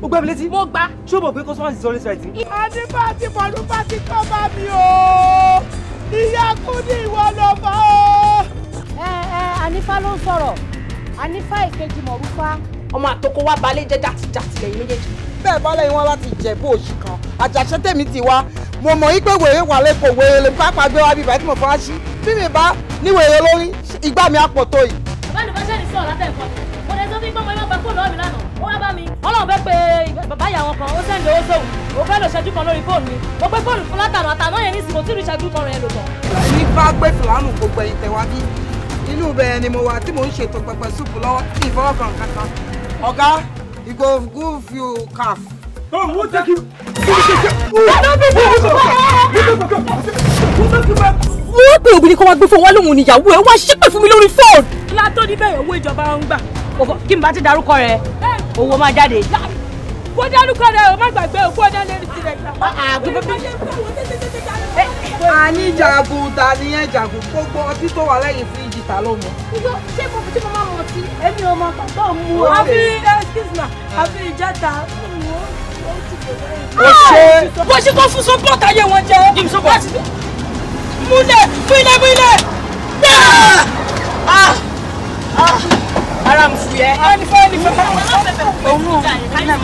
ó gbá mi létí. mo gbá. ṣé o mọ̀ pé customer is always right. àdìbò àti bọ̀lúbà ti kọ́ bá mi o ìyá Kúdí ìwọ ló fà o. Ànífà ló ń sọ̀rọ̀ Ànífà ìkejì Mọ̀rúfà. ọmọ àtòkò wa balẹ̀ jẹ́ jàtìjàtì lẹ́yìn méjèèjì. bẹ́ẹ̀ bá lẹ́yìn wọn láti Ìjẹ̀bú Òṣì kan àjàṣe tèmi ti wá mo mọ̀ yí pé wèrè wà lẹ́kọ̀ọ́ wèrè lè pápá gbé wá bíbá tí mo fọwọ́ sí bí mi bá ní wèrè lórí ìgbà mi á pọ̀ tó yìí. bàbá mi bá ṣe ní sọ̀rọ̀ látẹ̀kọ́ mo lè sọ fún ìpamọ́ ẹ̀rọ gbàgbọ́ lọ́wọ́ mi lánàá ó wá bá mi ọlọ́run fẹ́ pé bàbá ìyá wọn kan ó sẹ́ńdì owó sóhun ó fẹ́ lò ṣẹ́jú kan lórí fóònù mi mo gbé fóònù fún látànà àtàná yẹn nísìnyí mo tí ì rí ṣẹ́jú kan rẹ̀ lò tán. ní bá gbé fìlànù gbogbo ẹ̀yìn tẹ̀wá bí inú bẹ́ẹ̀ ni mo wà tí mò ń ṣètò pẹpẹ súpù lọ́wọ́ tí ìfọwọ́kàn kankan ọ̀gá ìgò gúúfù caf. wọ́n tẹ́ kí. wọ́n pè obìnrin kan wá gbé fún wa lóhùn níyàwó ẹ̀ wá ṣépè fún mi lórí fóònù. látó ní bẹ́ẹ̀ owó ìjọba ń gbà. kí n bá ti darúkọ rẹ owó máa jáde. kó dárúkọ rẹ o má gbàgbé o kó dá lérí tirẹ̀ gbà. àní jagun ta ni ẹ jagun gbogbo ọtí tó wà lẹ́yìn fíríjì ta ló mọ̀. ṣé mo tí mo máa mọ̀ sí èmi ò mọ tọ́tọ́ mu. àfi excuse me àfi ìjẹta. o ṣe. bó ṣe kó fún sọ́pọ̀tà yẹ wọn jẹ́. jim sọ́pọ̀tà. múlẹ̀ múlẹ̀. ara mi fúyẹ́. òun náà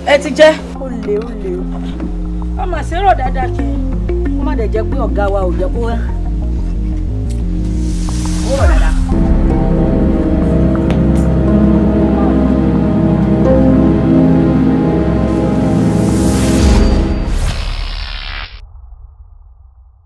ẹ ti jẹ́. ó lè o. wọ́n máa ṣe rọ̀ dáadáa kí. kó má dẹ̀ jẹ́ pé ọ̀gá wa ò jẹ́ kó rẹ́. ó rọ̀ dáadáa.